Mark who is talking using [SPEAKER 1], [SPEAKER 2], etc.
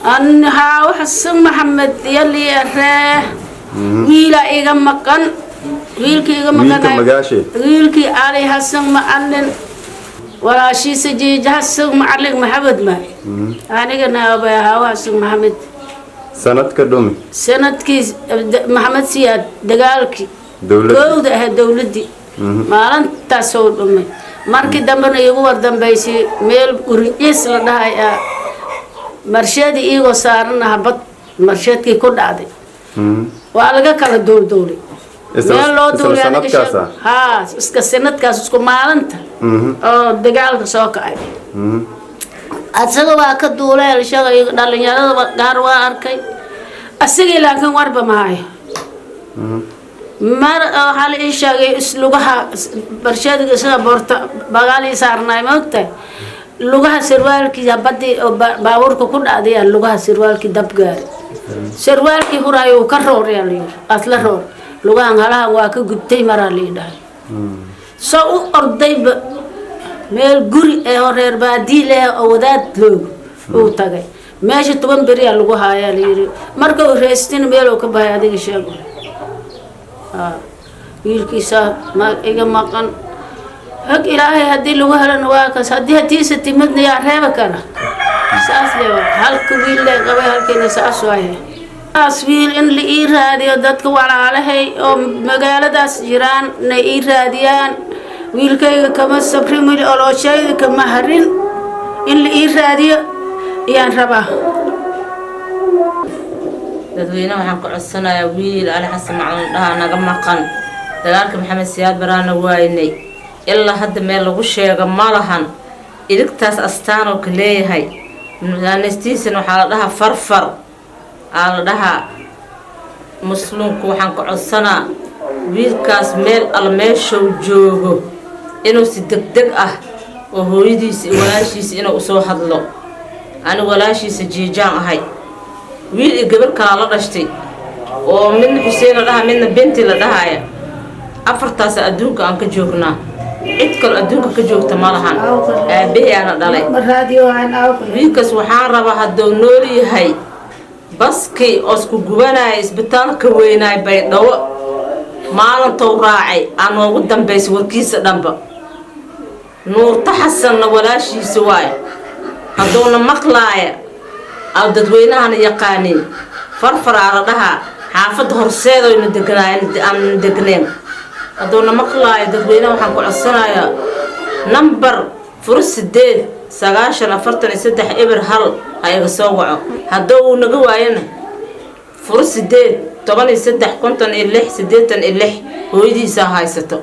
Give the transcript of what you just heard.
[SPEAKER 1] أن ها حسن محمد يلي الراه ويلا إيجا مكان ويلكي إيجا مكان ويلكي علي حسن معلن ولا شيء سجي حسن معلن محمد ما أنا كنا أبا حسن محمد
[SPEAKER 2] سنة كدومي
[SPEAKER 1] سنة كيس محمد سياد دقالك دولة دولتي ما لن تصور أمي markii dambana igu wardambeysay meel gurigiis la dhahay marshadi iigo saaran habad marshadkii ku dhacday waa laga kala dooldoolay meel loo doolay ha iska sanadkaas isku maalinta oo dagaalka soo kacay asaga waa ka duulay shaqay dhalinyarada gaar waa arkay asaga laakiin warba maahay mar hal ishaagay islugaha barshadiga sida boorta bagaali saarnay moogtay lugaha sirwaalkii baddi baaburka ku dhacday lugaha sirwaalkii dab gaari sirwaalkii huraayo ka roorayay asla roor lugahan halaha waa ka gubtay maraa leedahay soo u orday meel guri ee horeer baadii leh oo wadaad loogu uu tagay meesha 10 beri lagu haayaa leeyahay marka uu reestin meel oo ka bahay adiga sheego wiilkiisa ma iga maqan hag ilaahay hadii lagu helana waa kaas hadii hatiisa timadna yaa reeba kara saas leeyahay halka wiil la qabay halkeena saas waaye aswiil in la ii raadiyo dadka walaalahay oo magaaladaas jiraan na ii raadiyaan wiilkayga kama sabrimil oo shayda kama harin in la ii raadiyo yaan rabaa
[SPEAKER 3] dadweynaha waxaan ku codsanayaa wiil Ali Xasan Macalin dhaha naga maqan dagaalka Maxamed Siyaad Baraana waynay ilaa hadda meel lagu sheego ma lahan iligtaas astaan oo kaleeyahay naanistiisana waxaa la dhahaa farfar la dhahaa muslimku waxaan ku codsanaa wiilkaas meel almeeshow joogo inuu si degdeg ah oo hooyadiisa iyo walaashiisa inuu soo hadlo ani walaashiisa jiijaan ahay wiil iyo gabar kala la dhashtay oo min Xuseen la dhahaa midna binti la dhahaaya afartaas adduunka aan ka joognaa cid kale adduunka ka joogta ma lahan aabaheena dhalay wiilkaas waxaan rabaa hadduu nool yahay baskii oo isku gubanaya isbitaalka weynaay Baydhabo maalintuu raacay aan ugu dambeysay warkiisa dhanba nuurta xasanna walaashiisa waay hadduuna maqlaaya aw dadweynahana yaqaaniin farfaraa la dhahaa xaafadda horseedayna degneen hadduuna maqlaaya dadweynaha waxaan ku codsanayaa number 8 eber hal ayaga soo waco hadduu naga waayana 8 13 56 86 hooyadiisa haysato